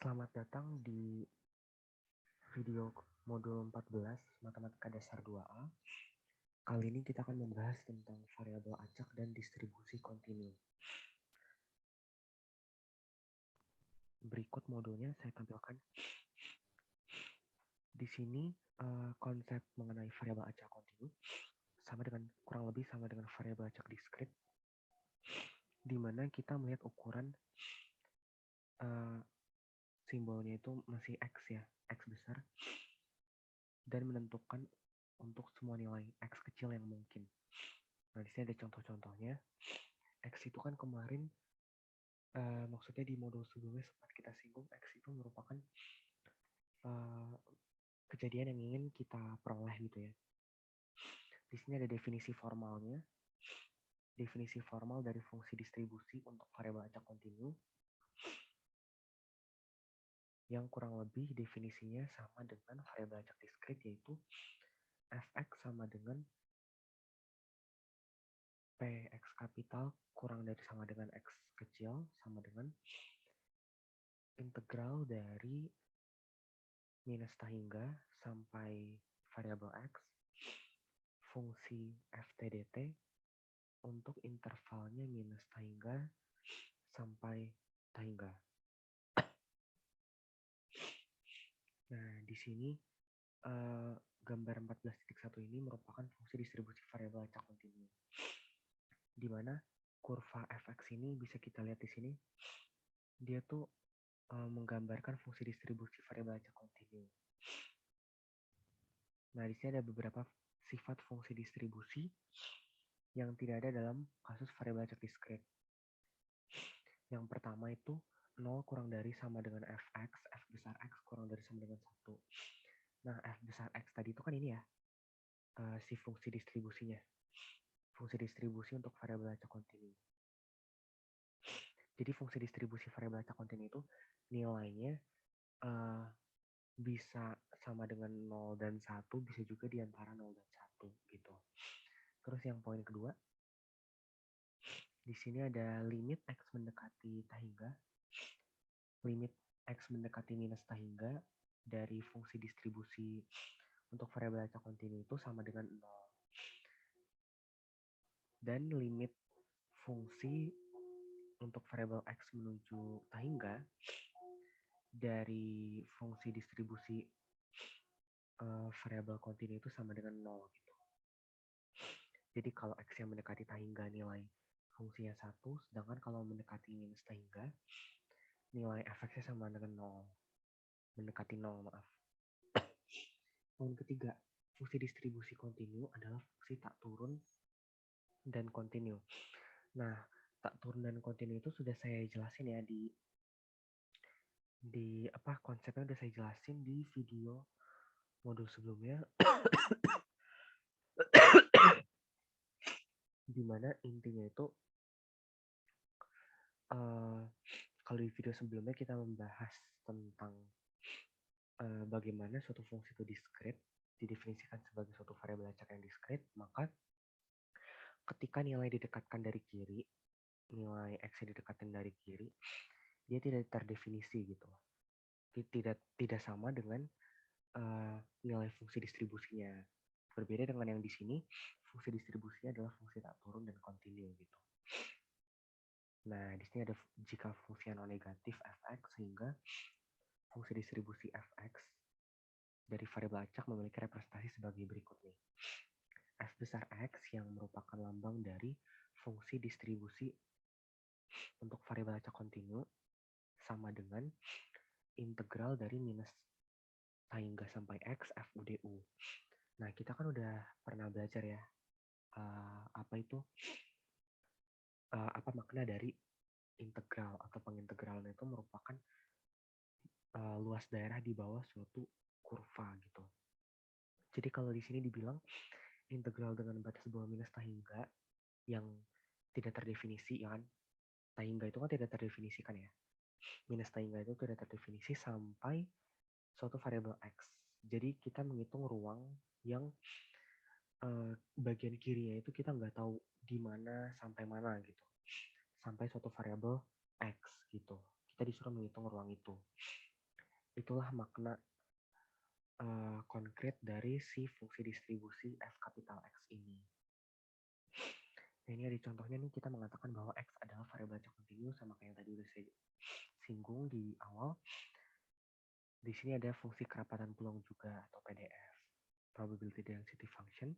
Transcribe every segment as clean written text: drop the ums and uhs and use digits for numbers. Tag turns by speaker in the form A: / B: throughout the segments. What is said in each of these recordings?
A: Selamat datang di video modul 14 Matematika Dasar 2A. Kali ini kita akan membahas tentang variabel acak dan distribusi kontinu. Berikut modulnya saya tampilkan. Di sini konsep mengenai variabel acak kontinu kurang lebih sama dengan variabel acak diskrit, di mana kita melihat ukuran simbolnya itu masih X ya, X besar, dan menentukan untuk semua nilai X kecil yang mungkin. Nah, di sini ada contoh-contohnya. X itu kan kemarin, maksudnya di modul sebelumnya sempat kita singgung, X itu merupakan kejadian yang ingin kita peroleh gitu ya. Di sini ada definisi formalnya. Definisi formal dari fungsi distribusi untuk variabel acak kontinu, yang kurang lebih definisinya sama dengan variabel acak diskrit, yaitu fx sama dengan px kapital kurang dari sama dengan x kecil sama dengan integral dari minus hingga sampai variabel x fungsi ft dt untuk intervalnya minus hingga sampai hingga. Nah, di sini gambar 14.1 ini merupakan fungsi distribusi variabel acak kontinu, di mana kurva fx ini bisa kita lihat di sini, dia tuh menggambarkan fungsi distribusi variabel acak kontinu. Nah, di sini ada beberapa sifat fungsi distribusi yang tidak ada dalam kasus variabel acak diskrit. Yang pertama itu 0 kurang dari sama dengan fx, f besar x kurang dari sama dengan 1. Nah, f besar x tadi itu kan ini ya, si fungsi distribusinya. Fungsi distribusi untuk variabel acak kontinu. Jadi fungsi distribusi variabel acak kontinu itu nilainya bisa sama dengan 0 dan 1, bisa juga di antara 0 dan 1 gitu. Terus yang poin kedua, di sini ada limit x mendekati hingga, limit x mendekati minus hingga dari fungsi distribusi untuk variabel acak kontinu itu sama dengan 0. Dan limit fungsi untuk variabel x menuju hingga dari fungsi distribusi variabel kontinu itu sama dengan 0 gitu. Jadi kalau x yang mendekati hingga nilai fungsinya 1, sedangkan kalau mendekati minus hingga nilai fx-nya sama dengan 0. Mendekati 0, maaf. Poin ketiga, fungsi distribusi kontinu adalah fungsi tak turun dan kontinu. Nah, tak turun dan kontinu itu sudah saya jelasin ya di konsepnya udah saya jelasin di video modul sebelumnya. Dimana intinya itu kalau di video sebelumnya kita membahas tentang bagaimana suatu fungsi itu diskrit, didefinisikan sebagai suatu variabel acak yang diskrit, maka ketika nilai didekatkan dari kiri, nilai x yang didekatkan dari kiri, dia tidak terdefinisi gitu. Tidak sama dengan nilai fungsi distribusinya. Berbeda dengan yang di sini, fungsi distribusinya adalah fungsi tak turun dan kontinu gitu. Nah, di sini ada jika fungsi non negatif fx, sehingga fungsi distribusi fx dari variabel acak memiliki representasi sebagai berikut nih. F besar x yang merupakan lambang dari fungsi distribusi untuk variabel acak kontinu sama dengan integral dari minus hingga sampai x f udu. Nah, kita kan udah pernah belajar ya apa makna dari integral atau pengintegralan itu merupakan luas daerah di bawah suatu kurva gitu. Jadi kalau di sini dibilang integral dengan batas bawah minus hingga yang tidak terdefinisi, ya kan? Hingga itu kan tidak terdefinisikan ya. Minus hingga itu tidak terdefinisi sampai suatu variabel x. Jadi kita menghitung ruang yang bagian kirinya itu kita nggak tahu di mana sampai mana gitu. Sampai suatu variabel x gitu. Kita disuruh menghitung ruang itu. Itulah makna konkret dari si fungsi distribusi f kapital X ini. Nah, ini ada contohnya nih, kita mengatakan bahwa X adalah variabel acak kontinu sama kayak yang tadi udah saya singgung di awal. Di sini ada fungsi kerapatan peluang juga atau PDF, probability density function,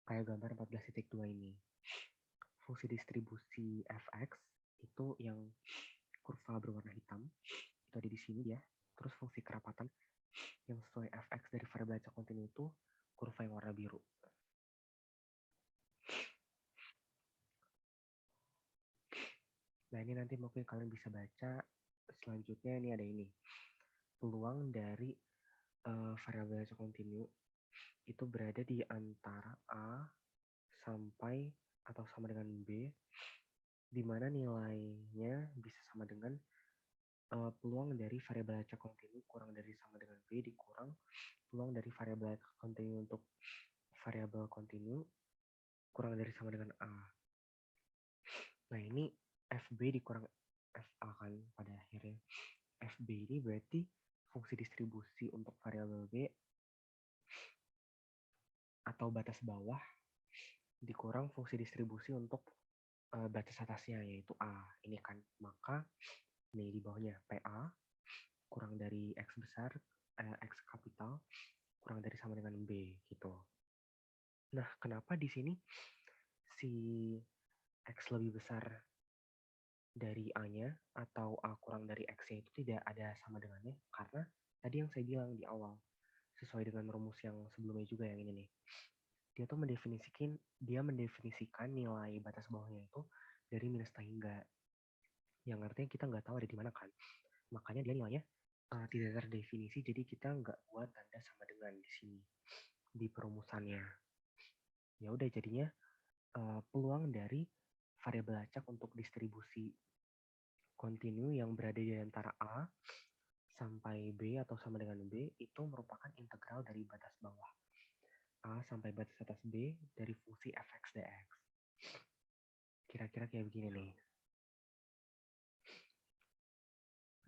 A: kayak gambar 14.2 ini. Fungsi distribusi fx itu yang kurva berwarna hitam, itu ada di sini ya. Terus fungsi kerapatan yang sesuai fx dari variabel acak kontinu itu kurva yang warna biru. Nah, ini nanti mungkin kalian bisa baca selanjutnya. Ini ada ini, peluang dari variabel acak kontinu itu berada di antara A sampai atau sama dengan B, di mana nilainya bisa sama dengan peluang dari variabel acak kontinu kurang dari sama dengan B dikurang peluang dari variabel acak kontinu untuk variabel kontinu kurang dari sama dengan A. Nah, ini FB dikurang FA kan pada akhirnya. FB ini berarti fungsi distribusi untuk variabel B atau batas bawah dikurang fungsi distribusi untuk batas atasnya yaitu A. Ini kan, maka nih di bawahnya PA kurang dari X besar, X kapital kurang dari sama dengan B gitu. Nah, kenapa di sini si X lebih besar dari A-nya atau A kurang dari X-nya itu tidak ada sama dengannya? Karena tadi yang saya bilang di awal, sesuai dengan rumus yang sebelumnya juga yang ini nih, dia mendefinisikan nilai batas bawahnya itu dari minus tak hingga, yang artinya kita nggak tahu ada di mana kan. Makanya dia nilainya tidak terdefinisi, jadi kita nggak buat tanda sama dengan di sini di perumusannya. Ya udah, jadinya peluang dari variabel acak untuk distribusi kontinu yang berada di antara A sampai B atau sama dengan B itu merupakan integral dari batas bawah A sampai batas atas B dari fungsi fx dx. Kira-kira kayak begini nih.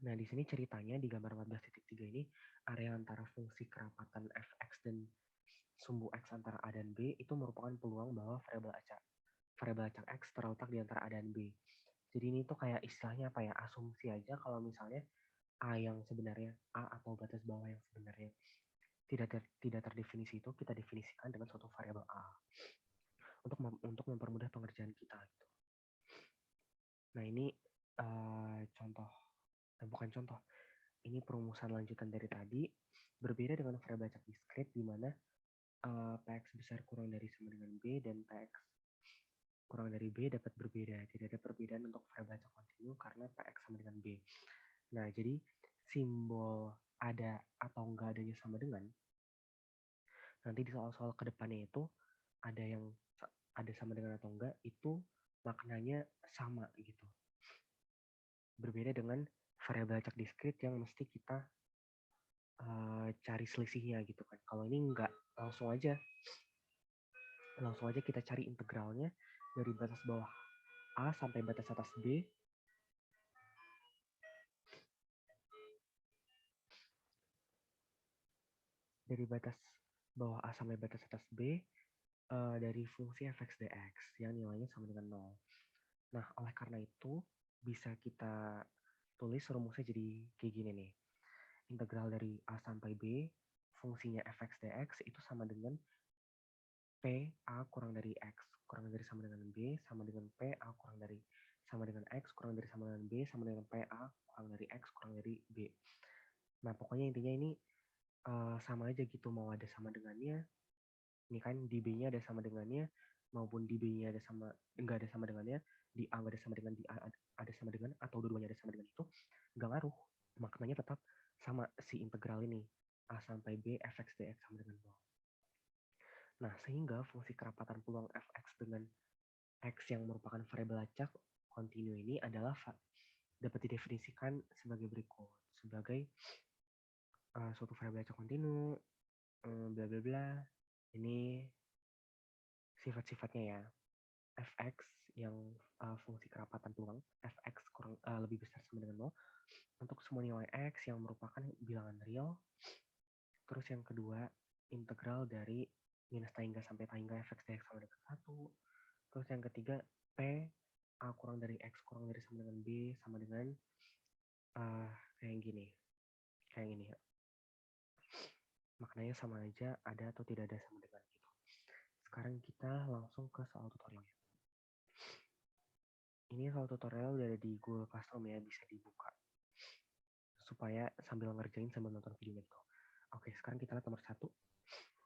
A: Nah, di sini ceritanya di gambar 14.3 ini, area antara fungsi kerapatan fx dan sumbu x antara A dan B itu merupakan peluang bahwa variabel acak x terletak di antara A dan B. Jadi ini tuh kayak istilahnya apa ya, asumsi aja kalau misalnya A yang sebenarnya, A atau batas bawah yang sebenarnya tidak terdefinisi itu kita definisikan dengan suatu variabel A untuk mempermudah pengerjaan kita gitu. Nah, ini bukan contoh, ini perumusan lanjutan dari tadi, berbeda dengan variabel acak diskrit di mana Px besar kurang dari sama dengan B dan Px kurang dari B dapat berbeda. Tidak ada perbedaan untuk variabel acak kontinu karena Px sama dengan B. Nah, jadi simbol ada atau enggak adanya sama dengan, nanti di soal-soal kedepannya itu ada yang ada sama dengan atau enggak, itu maknanya sama gitu. Berbeda dengan variabel acak diskrit yang mesti kita cari selisihnya gitu kan. Kalau ini enggak, langsung aja kita cari integralnya dari batas bawah A sampai batas atas B. Dari batas bawah A sampai batas atas B dari fungsi fx dx yang nilainya sama dengan 0. Nah, oleh karena itu bisa kita tulis rumusnya jadi kayak gini nih. Integral dari A sampai B fungsinya fx dx itu sama dengan P A kurang dari X kurang dari sama dengan B sama dengan P A kurang dari sama dengan X kurang dari sama dengan B sama dengan P A kurang dari X kurang dari B. Nah, pokoknya intinya ini sama aja gitu, mau ada sama dengannya. Ini kan di B-nya ada sama dengannya, maupun di B-nya ada sama enggak ada sama dengannya, di A enggak ada sama dengan, di A ada sama dengan, atau dua-duanya ada sama dengan, itu enggak ngaruh. Maknanya tetap sama si integral ini. A sampai B fx dx sama dengan 0. Nah, sehingga fungsi kerapatan peluang fx dengan x yang merupakan variabel acak kontinu ini adalah dapat didefinisikan sebagai berikut. Sebagai suatu variabel acak kontinu, bla bla bla. Ini sifat-sifatnya ya. fx yang fungsi kerapatan peluang fx lebih besar sama dengan 0 untuk semua nilai x yang merupakan bilangan real. Terus yang kedua, integral dari minus tahingga sampai tahingga fx dx sama dengan 1. Terus yang ketiga, p a kurang dari x kurang dari sama dengan b sama dengan kayak gini. Kayak gini ya. Maknanya sama aja, ada atau tidak ada sama dengan gitu. Sekarang kita langsung ke soal tutorialnya. Ini soal tutorial udah ada di Google Classroom ya, bisa dibuka. Supaya sambil ngerjain sambil nonton videonya gitu. Oke, sekarang kita lihat nomor 1.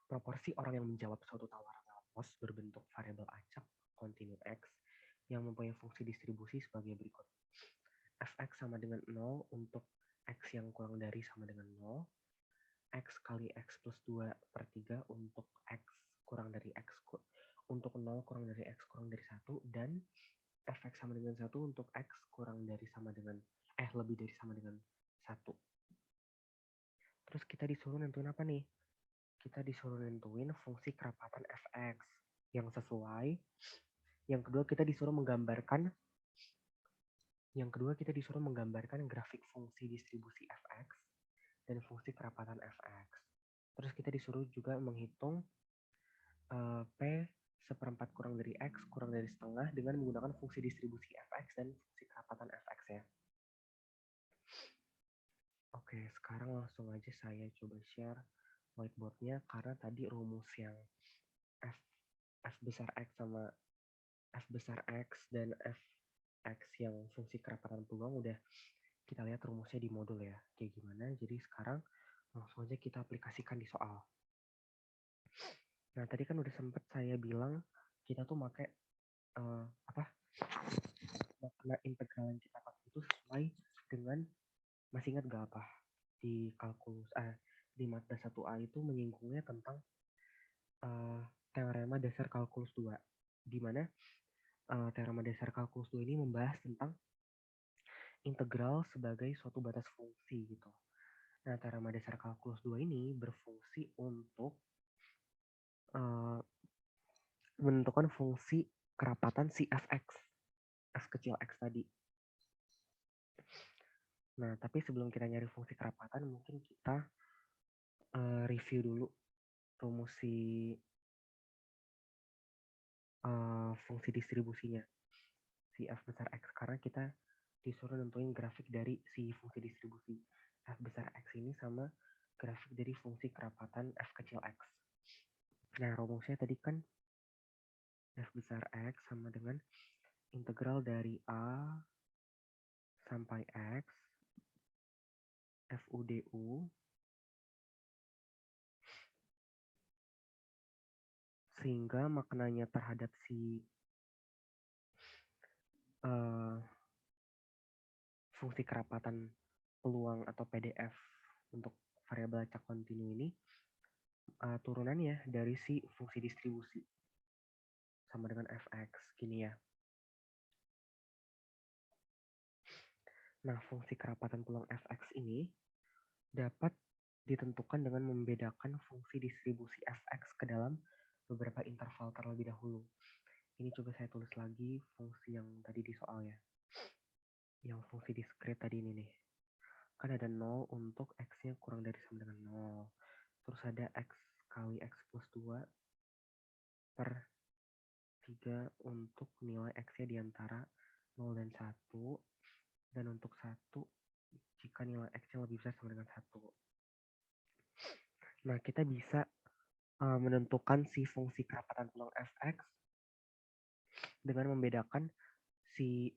A: Proporsi orang yang menjawab suatu tawaran lewat pos berbentuk variabel acak kontinu x yang mempunyai fungsi distribusi sebagai berikut. Fx sama dengan 0 untuk x yang kurang dari sama dengan 0. X kali x plus 2 per 3 untuk x kurang dari x untuk 0 kurang dari x kurang dari 1 dan fx sama dengan 1 untuk x kurang dari sama dengan lebih dari sama dengan 1. Terus kita disuruh nentuin apa nih? Kita disuruh nentuin fungsi kerapatan fx yang sesuai. Yang kedua kita disuruh menggambarkan grafik fungsi distribusi fx dan fungsi kerapatan fx. Terus kita disuruh juga menghitung P seperempat kurang dari X kurang dari setengah dengan menggunakan fungsi distribusi fx dan fungsi kerapatan fx ya. Oke, sekarang langsung aja saya coba share whiteboardnya karena tadi rumus yang f besar X sama f besar X dan fx yang fungsi kerapatan peluang udah kita lihat rumusnya di modul ya kayak gimana. Jadi sekarang langsung aja kita aplikasikan di soal. Nah tadi kan udah sempet saya bilang kita tuh pakai makna integral yang kita pakai itu sesuai dengan, masih ingat gak apa di kalkulus di mata 1A itu menyinggungnya tentang teorema dasar kalkulus 2, di mana teorema dasar kalkulus 2 ini membahas tentang integral sebagai suatu batas fungsi gitu. Nah, teorema dasar kalkulus 2 ini berfungsi untuk menentukan fungsi kerapatan si fx, f kecil x tadi. Nah, tapi sebelum kita nyari fungsi kerapatan, mungkin kita review dulu rumus fungsi distribusinya si f besar x, karena kita disuruh nentuin grafik dari si fungsi distribusi f besar x ini sama grafik dari fungsi kerapatan f kecil x. Nah, rumusnya tadi kan f besar x sama dengan integral dari a sampai x fu du sehingga maknanya terhadap si fungsi kerapatan peluang atau PDF untuk variabel acak kontinu ini turunannya dari si fungsi distribusi sama dengan fx gini ya. Nah, fungsi kerapatan peluang fx ini dapat ditentukan dengan membedakan fungsi distribusi fx ke dalam beberapa interval terlebih dahulu. Ini coba saya tulis lagi fungsi yang tadi di soal ya. Yang fungsi diskrit tadi ini nih. Kan ada 0 untuk x-nya kurang dari sama dengan 0. Terus ada x kali x plus 2 per 3 untuk nilai x-nya di antara 0 dan 1. Dan untuk 1 jika nilai x-nya lebih besar sama dengan 1. Nah, kita bisa menentukan si fungsi kerapatan peluang fx dengan membedakan si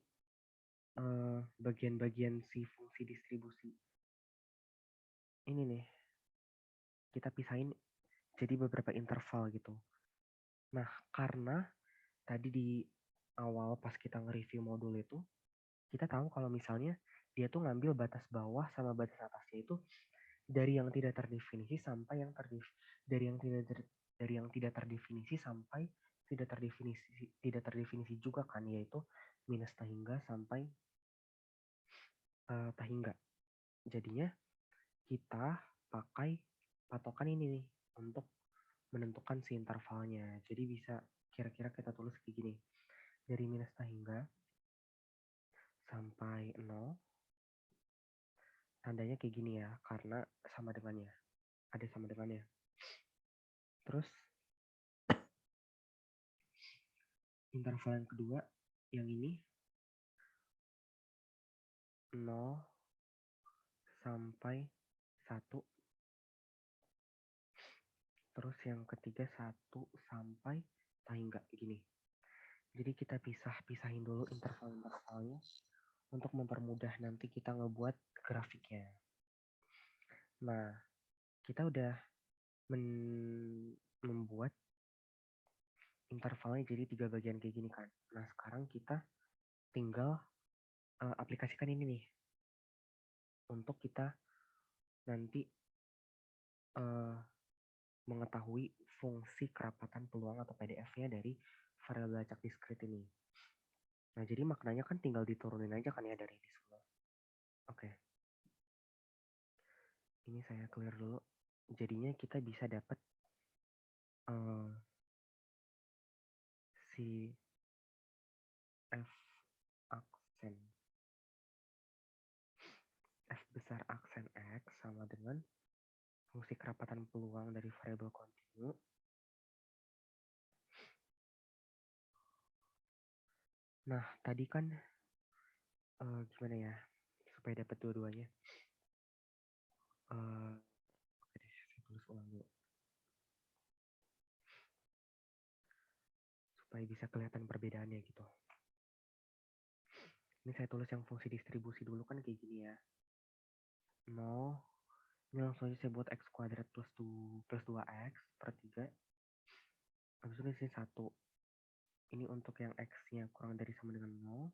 A: bagian-bagian si fungsi distribusi. Ini nih, kita pisahin jadi beberapa interval gitu. Nah, karena tadi di awal pas kita nge-review modul itu, kita tahu kalau misalnya dia tuh ngambil batas bawah sama batas atasnya itu dari yang tidak terdefinisi sampai yang dari yang tidak terdefinisi sampai tidak terdefinisi juga kan, yaitu minus tahingga sampai tahingga. Jadinya kita pakai patokan ini nih untuk menentukan si intervalnya. Jadi bisa kira-kira kita tulis kayak gini. dari minus hingga sampai 0. Tandanya kayak gini ya, karena sama dengannya. Ada sama dengannya. Terus interval yang kedua, yang ini 0 sampai 1. Terus yang ketiga 1 sampai hingga gini. Jadi kita pisahin dulu interval-intervalnya untuk mempermudah nanti kita ngebuat grafiknya. Nah, kita udah membuat intervalnya jadi 3 bagian kayak gini kan. Nah, sekarang kita tinggal aplikasikan ini nih untuk kita nanti mengetahui fungsi kerapatan peluang atau PDF-nya dari variabel acak diskrit ini. Nah, jadi maknanya kan tinggal diturunin aja kan ya dari ini semua. Oke. Ini saya clear dulu. Jadinya kita bisa dapat si F aksen F besar aksen X sama dengan fungsi kerapatan peluang dari variabel kontinu Nah, tadi kan gimana ya supaya dapat dua-duanya? Oke deh, saya tulis ulang dulu supaya bisa kelihatan perbedaannya gitu. Ini saya tulis yang fungsi distribusi dulu kan kayak gini ya. 0, ini langsung aja saya buat x kuadrat plus 2x per 3. Habis itu disini 1. Ini untuk yang x-nya kurang dari sama dengan 0.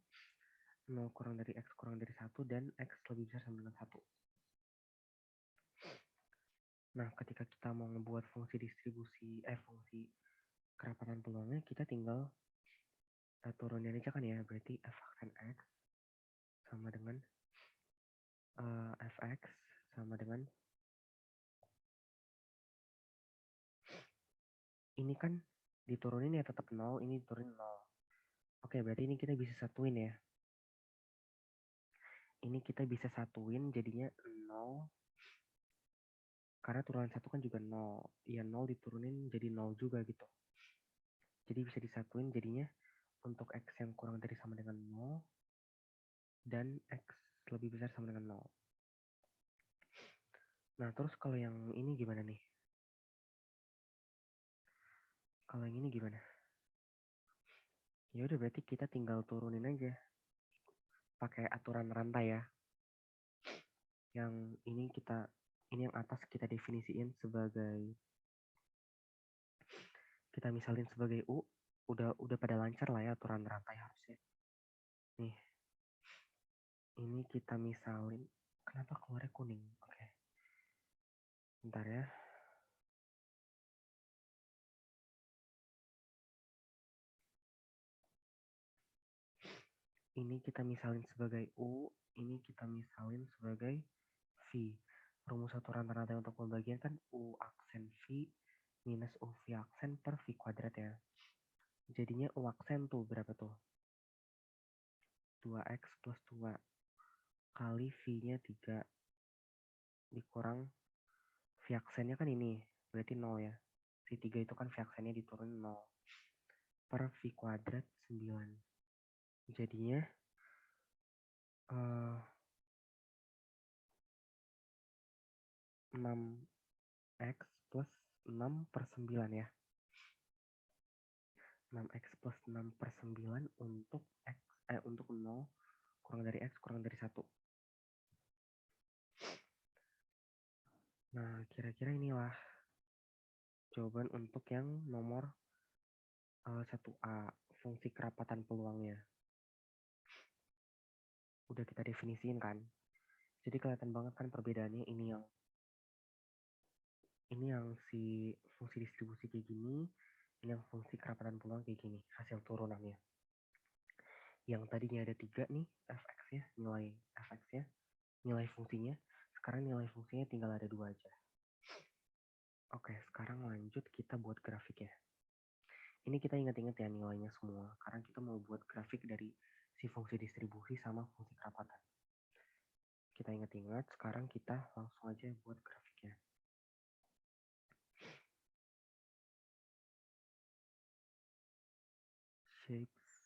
A: 0 kurang dari x kurang dari 1 dan x lebih besar sama dengan 1. Nah, ketika kita mau ngebuat fungsi distribusi, fungsi kerapatan peluangnya, kita tinggal turunin aja kan ya. Berarti f aksen x sama dengan fx sama dengan ini kan diturunin ya tetap 0, ini diturunin 0. Oke, berarti ini kita bisa satuin ya. Ini kita bisa satuin jadinya 0. Karena turunan 1 kan juga 0. Ya 0 diturunin jadi 0 juga gitu. Jadi bisa disatuin jadinya untuk x yang kurang dari sama dengan 0 dan x lebih besar sama dengan 0. Nah, terus kalau yang ini gimana nih? Kalau yang ini gimana? Ya udah berarti kita tinggal turunin aja. Pakai aturan rantai ya. Yang ini yang atas kita definisiin sebagai, kita misalin sebagai U. Udah pada lancar lah ya aturan rantai harusnya. Nih. Ini kita misalin, kenapa keluarnya kuning? Oke. Bentar ya. Ini kita misalin sebagai U, ini kita misalin sebagai V. Rumus aturan rantai untuk pembagian kan U aksen V minus U V aksen per V kuadrat ya. Jadinya U aksen tuh berapa tuh? 2x plus 2 kali V-nya 3 dikurang V aksennya kan ini, berarti 0 ya. V3 itu kan V aksennya diturunin 0 per V kuadrat 9. Jadinya 6x plus 6 per 9 ya. 6x plus 6 per 9 untuk untuk 0 kurang dari x kurang dari 1. Nah, kira-kira inilah jawaban untuk yang nomor 1A, fungsi kerapatan peluangnya. Udah kita definisiin kan. Jadi kelihatan banget kan perbedaannya. Ini yang si fungsi distribusi kayak gini, ini yang fungsi kerapatan peluang kayak gini, hasil turunannya. Yang tadinya ada 3 nih, fx-nya, nilai fx-nya, nilai fungsinya. Sekarang nilai fungsinya tinggal ada 2 aja. Oke, sekarang lanjut kita buat grafiknya. Ini kita ingat-ingat ya nilainya semua, karena kita mau buat grafik dari si fungsi distribusi sama fungsi kerapatan. Kita ingat-ingat, sekarang kita langsung aja buat grafiknya. Shapes.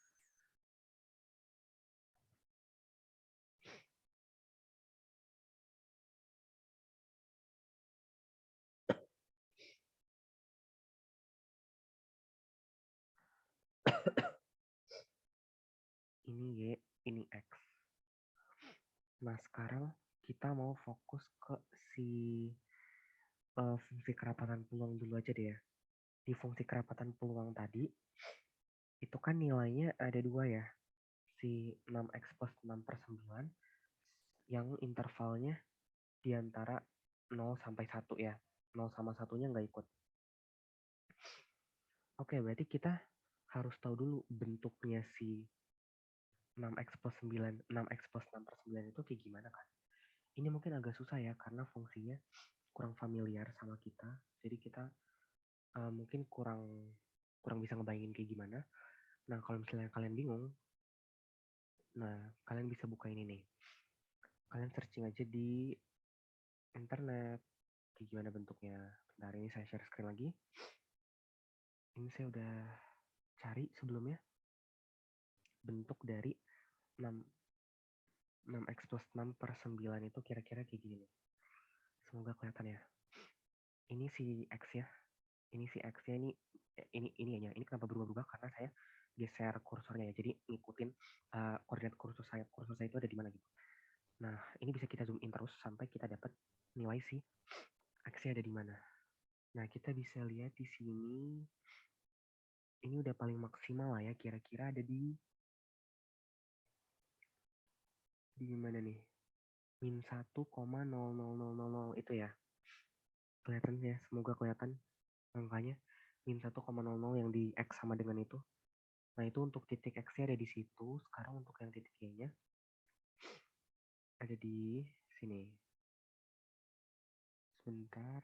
A: Ini Y, ini X. Nah, sekarang kita mau fokus ke si fungsi kerapatan peluang dulu aja deh ya. Di fungsi kerapatan peluang tadi, itu kan nilainya ada dua ya. Si 6X plus 6 per 9, yang intervalnya di antara 0 sampai 1 ya. 0 sama 1-nya nggak ikut. Oke, berarti kita harus tahu dulu bentuknya si 6X plus 9, 6X plus 6 per 9 itu kayak gimana kan. Ini mungkin agak susah ya, karena fungsinya kurang familiar sama kita. Jadi kita mungkin kurang bisa ngebayangin kayak gimana. Nah, kalau misalnya kalian bingung, nah kalian bisa buka ini nih. Kalian searching aja di internet kayak gimana bentuknya. Bentar, ini saya share screen lagi. Ini saya udah cari sebelumnya bentuk dari 6 6x plus 6 per 9 itu kira-kira kayak gini nih. Semoga kelihatan ya. Ini si X ya. Ini si X-nya ini ya. Ini kenapa berubah-ubah karena saya geser kursornya ya. Jadi ngikutin koordinat kursor saya itu ada di mana gitu. Nah, ini bisa kita zoom in terus sampai kita dapat nilai si X-nya ada di mana. Nah, kita bisa lihat di sini ini udah paling maksimal lah ya, kira-kira ada di mana nih? Min 1,00000 itu ya. Kelihatan ya, semoga kelihatan angkanya. Min 1,00 yang di X sama dengan itu. Nah, itu untuk titik X-nya ada di situ. Sekarang untuk yang titik Y-nya ada di sini. Sebentar,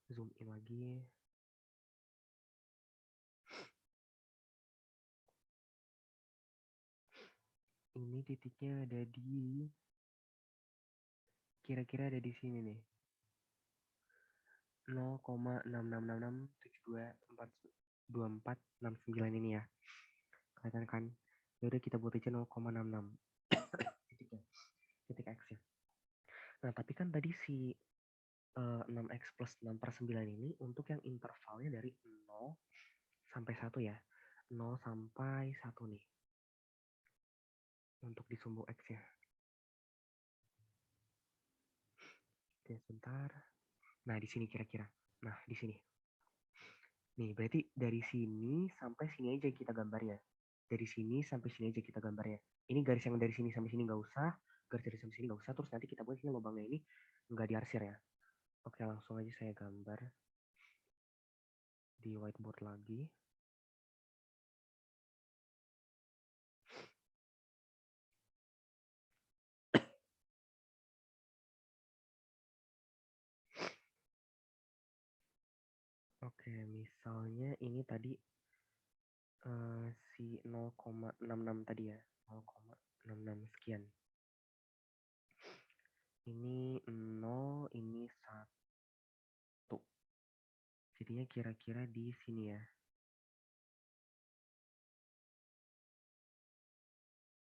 A: zoom in lagi. Ini titiknya ada di kira-kira ada di sini nih. 0,6666722469 ini ya. Kelihatan kan? Ya udah kita buat aja 0,66 titiknya. Titik X ya. Nah, tapi kan tadi si 6X plus 6 per 9 ini untuk yang intervalnya dari 0 sampai 1 ya. 0 sampai 1 nih. Untuk di sumbu X ya. Oke, sebentar. Nah, di sini kira-kira. Nah, di sini. Nih, berarti dari sini sampai sini aja kita gambar ya. Dari sini sampai sini aja kita gambar ya. Ini garis yang dari sini sampai sini nggak usah. Garis dari sini nggak usah. Terus nanti kita buat sini lubangnya ini nggak diarsir ya. Oke, langsung aja saya gambar di whiteboard lagi. Oke, misalnya ini tadi si 0,66 tadi ya. 0,66 sekian. Ini 0, ini 1. Jadinya kira-kira di sini ya.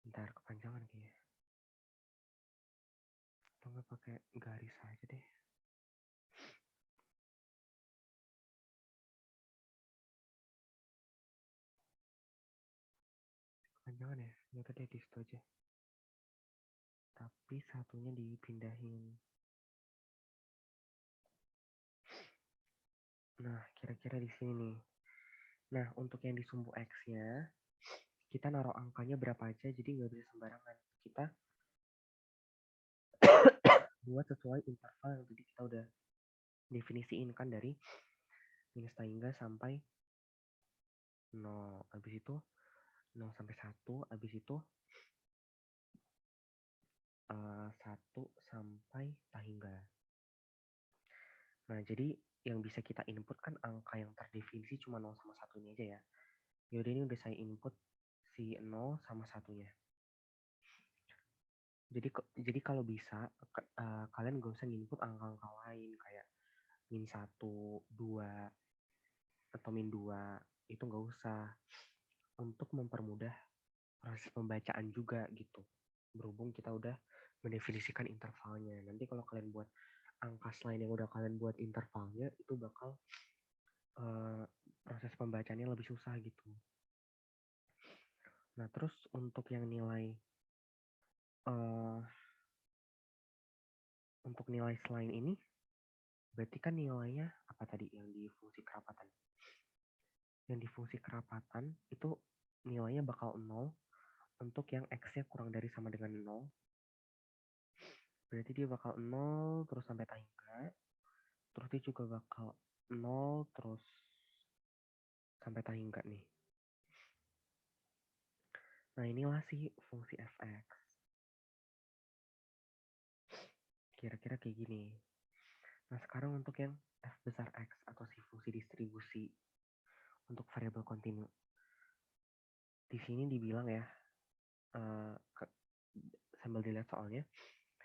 A: Bentar, kepanjangan kayaknya. Atau nggak pakai garis aja deh. Kepanjangan ya. Ya tadi di situ aja. Tapi satunya dipindahin. Nah, kira-kira di sini nih. Nah, untuk yang di sumbu X-nya, kita naruh angkanya berapa aja, jadi nggak bisa sembarangan. Kita buat sesuai interval yang tadi kita udah definisiin kan dari minus hingga sampai 0. Habis itu 0 sampai 1. Habis itu 1 sampai tahingga. Nah, jadi yang bisa kita input kan angka yang terdefinisi cuma 0 sama 1 ini aja ya. Yaudah ini udah saya input si 0 sama 1-nya. Jadi kalau bisa kalian gak usah input angka-angka lain kayak min 1, 2, atau min 2. Itu gak usah. Untuk mempermudah proses pembacaan juga gitu. Berhubung kita udah mendefinisikan intervalnya. Nanti kalau kalian buat angka selain yang udah kalian buat intervalnya, itu bakal proses pembacaannya lebih susah gitu. Nah terus untuk yang nilai untuk nilai selain ini, berarti kan nilainya apa tadi yang di fungsi kerapatan? Yang di fungsi kerapatan itu nilainya bakal 0 untuk yang x-nya kurang dari sama dengan 0. Berarti dia bakal 0 terus sampai tahingga. Terus dia juga bakal 0 terus sampai tahingga nih. Nah inilah sih fungsi fx. Kira-kira kayak gini. Nah sekarang untuk yang f besar x atau si fungsi distribusi untuk variabel kontinu. Di sini dibilang ya, sambil dilihat soalnya,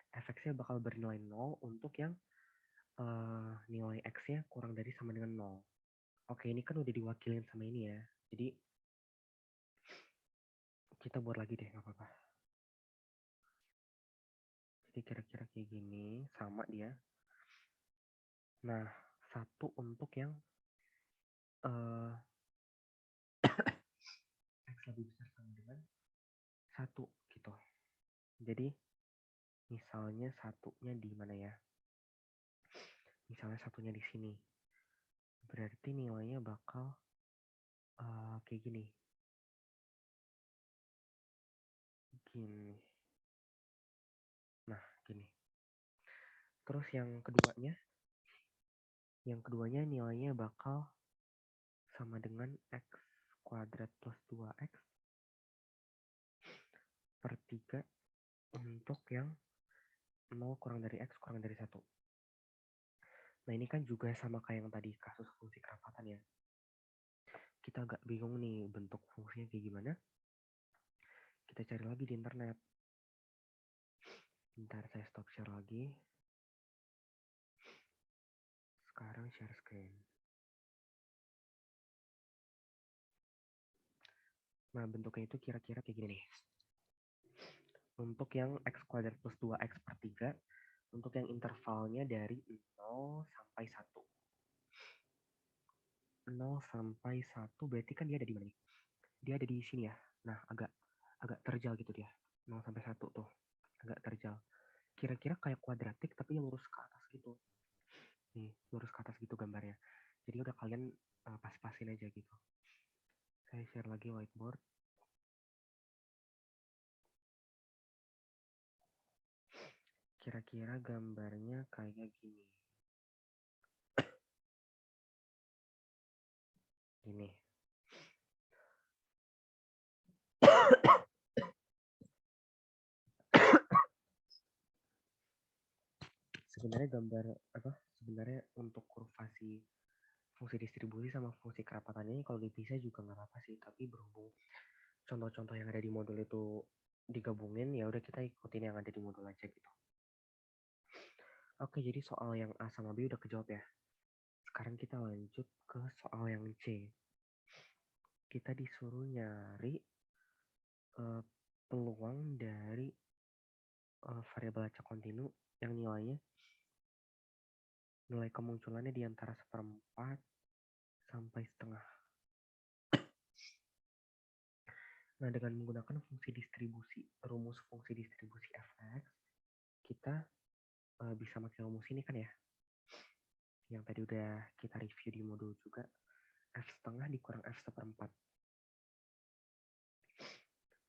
A: fx-nya bakal bernilai 0 untuk yang nilai x-nya kurang dari sama dengan 0. Oke, ini kan udah diwakilin sama ini ya. Jadi kita buat lagi deh, nggak apa-apa. Jadi kira-kira kayak gini, sama dia. Nah, satu untuk yang x lebih besar sama dengan 1 gitu. Jadi misalnya satunya di mana ya? Misalnya satunya di sini. Berarti nilainya bakal kayak gini. Gini. Nah, gini. Terus yang keduanya nilainya bakal sama dengan x kuadrat plus 2x per 3 untuk yang 0 kurang dari x kurang dari 1. Nah ini kan juga sama kayak yang tadi kasus fungsi kerapatan ya. Kita agak bingung nih bentuk fungsinya kayak gimana. Kita cari lagi di internet. Bentar saya stop share lagi. Sekarang share screen. Nah bentuknya itu kira-kira kayak gini nih. Untuk yang x kuadrat plus 2x per 3. Untuk yang intervalnya dari 0 sampai 1. 0 sampai 1 berarti kan dia ada di mana nih? Dia ada di sini ya. Nah, agak terjal gitu dia. 0 sampai 1 tuh. Agak terjal. Kira-kira kayak kuadratik tapi lurus ke atas gitu. Nih, lurus ke atas gitu gambarnya. Jadi udah kalian pas-pasin aja gitu. Saya share lagi whiteboard. Kira-kira gambarnya kayak gini. Gini. Sebenarnya gambar apa? Sebenarnya untuk kurvasi fungsi distribusi sama fungsi kerapatan ini kalau dipisah juga nggak apa-apa sih. Tapi berhubung contoh-contoh yang ada di modul itu digabungin, ya udah kita ikutin yang ada di modul aja gitu. Oke, jadi soal yang A sama B udah kejawab ya. Sekarang kita lanjut ke soal yang C. Kita disuruh nyari peluang dari variabel acak kontinu yang nilai kemunculannya di antara 1/4 sampai setengah. Nah, dengan menggunakan fungsi distribusi, rumus fungsi distribusi fx, kita bisa pakai rumus ini kan ya. Yang tadi udah kita review di modul juga. F setengah dikurang F 1/4.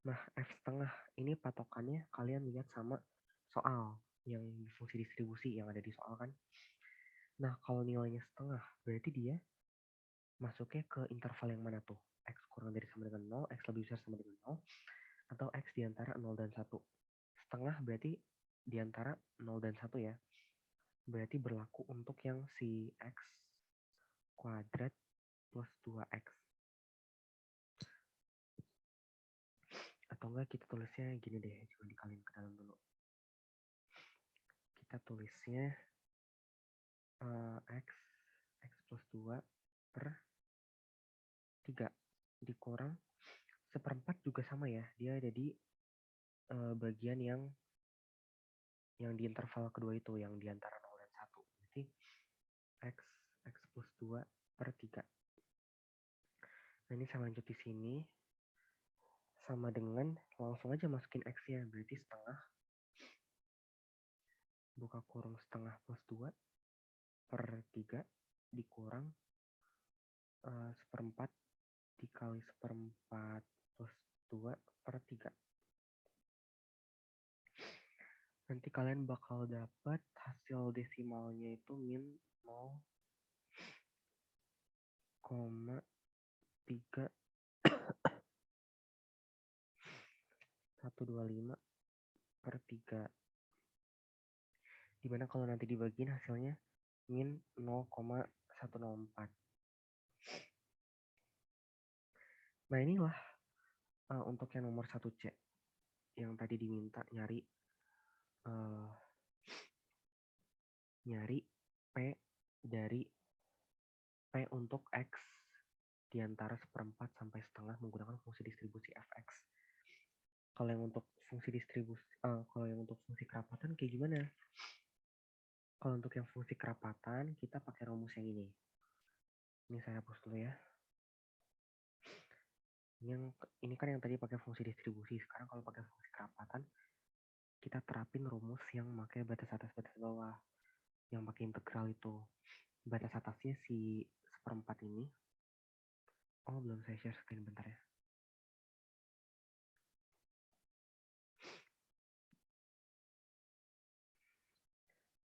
A: Nah, F setengah ini patokannya kalian lihat sama soal yang fungsi distribusi yang ada di soal kan. Nah, kalau nilainya setengah, berarti dia masuknya ke interval yang mana tuh? X kurang dari sama dengan 0, X lebih besar sama dengan 0, atau X di antara 0 dan 1. Setengah berarti di antara 0 dan 1 ya. Berarti berlaku untuk yang si X kuadrat plus 2x. Atau enggak kita tulisnya gini deh, coba dikaliin ke dalam dulu. Kita tulisnya x plus 2 per 3 dikurang seperempat juga sama ya. Dia ada di bagian yang di interval kedua itu, yang di antara 0 dan 1. Berarti x plus 2 per 3. Nah ini saya lanjut di sini. Sama dengan, langsung aja masukin x-nya. Berarti setengah, buka kurung setengah plus 2 per 3 dikurang seperempat dikali seperempat plus 2 per 3. Nanti kalian bakal dapat hasil desimalnya itu min 0,3 125 per 3. Dimana kalau nanti dibagiin hasilnya min 0,104. Nah inilah untuk yang nomor 1C yang tadi diminta nyari P dari P untuk X di antara seperempat sampai setengah menggunakan fungsi distribusi fx. Kalau yang untuk fungsi distribusi, kalau yang untuk fungsi kerapatan kayak gimana? Kalau untuk yang fungsi kerapatan kita pakai rumus yang ini. Ini saya hapus dulu ya. Ini kan yang tadi pakai fungsi distribusi. Sekarang kalau pakai fungsi kerapatan kita terapin rumus yang pakai batas atas batas bawah, yang pakai integral itu. Batas atasnya si seperempat ini. Oh belum saya share screen, bentar ya.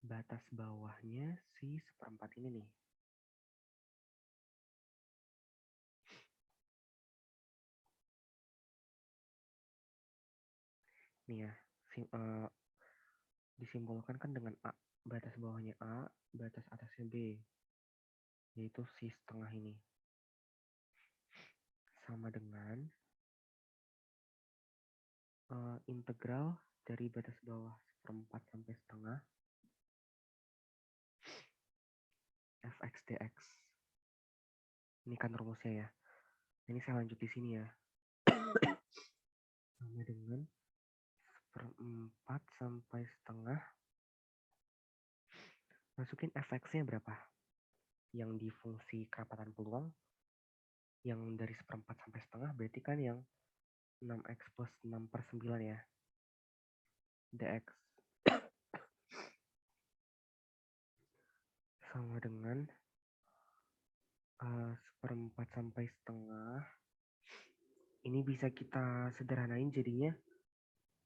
A: Batas bawahnya si seperempat ini nih. Nih ya, disimbolkan kan dengan A. Batas bawahnya A, batas atasnya B. Yaitu si setengah ini. Sama dengan integral dari batas bawah seperempat sampai setengah fx dx. Ini kan rumusnya ya. Ini saya lanjut di sini ya. Sama dengan seperempat sampai setengah. Masukin fx-nya berapa? Yang di fungsi kerapatan peluang. Yang dari seperempat sampai setengah berarti kan yang 6x plus 6 per 9 ya. Dx. Sama dengan seperempat sampai setengah. Ini bisa kita sederhanain jadinya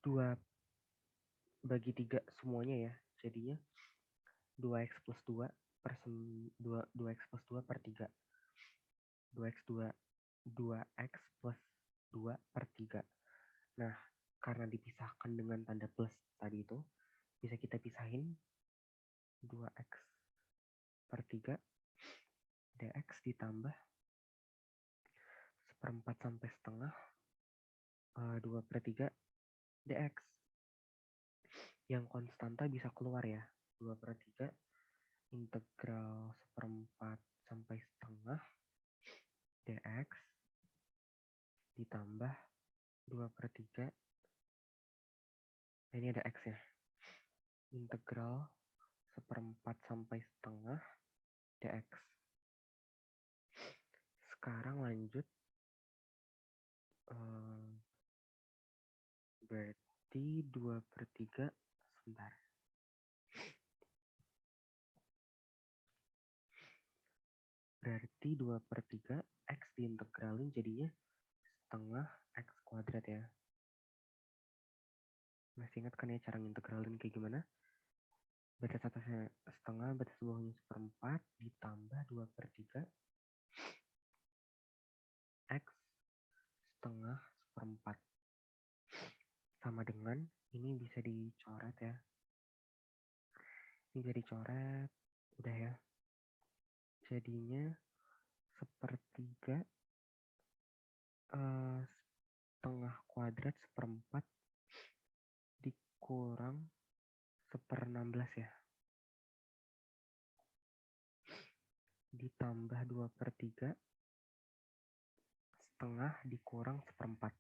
A: 2 bagi 3 semuanya ya. Jadinya 2x plus 2 per 2x plus 2 per 3. 2x 2x plus 2 per 3. Nah, karena dipisahkan dengan tanda plus tadi itu, bisa kita pisahin 2x per 3 dx ditambah seperempat sampai setengah 2 per 3 dx. Yang konstanta bisa keluar ya. 2 per 3 integral seperempat sampai setengah dx ditambah 2 per 3. Nah, ini ada x ya. Integral seperempat sampai setengah dx. Sekarang lanjut. Berarti 2 per 3. Sebentar. Berarti 2 per 3 x diintegralin jadinya setengah x kuadrat ya. Masih ingat kan ya cara ngintegralin kayak gimana? Batas atasnya setengah, batas bawahnya seperempat, ditambah 2 per 3 x setengah seperempat. Sama dengan, ini bisa dicoret ya. Ini bisa dicoret, udah ya. Jadinya sepertiga setengah kuadrat seperempat dikurang 1/16 ya. Ditambah 2/3 setengah dikurang seperempat.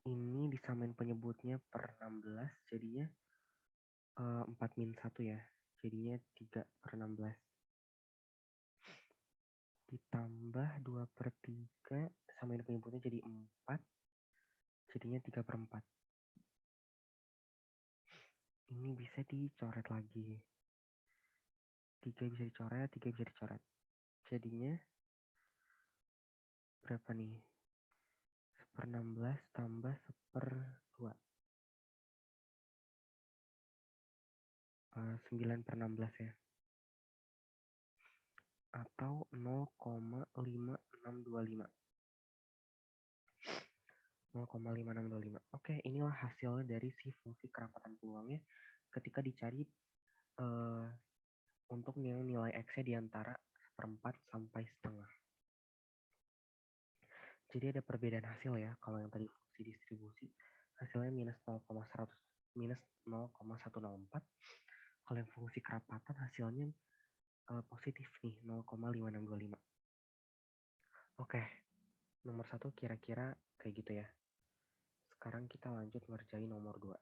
A: Ini disamain penyebutnya per 16 jadinya 4-1 ya. Jadinya 3/16. Ditambah 2/3 samain penyebutnya jadi 4 jadinya 3/4. Ini bisa dicoret lagi. 3 bisa dicoret, 3 bisa dicoret. Jadinya berapa nih? 1/16 tambah 1/2. 9/16 ya. Atau 0,5625. 0,5625. Oke, inilah hasilnya dari si fungsi kerapatan peluangnya ketika dicari untuk nilai X-nya di antara 1/4 sampai setengah. Jadi ada perbedaan hasil ya. Kalau yang tadi fungsi distribusi hasilnya minus 0,104. Kalau yang fungsi kerapatan hasilnya positif nih 0,5625. Oke, nomor 1 kira-kira kayak gitu ya. Sekarang kita lanjut ngerjain nomor 2.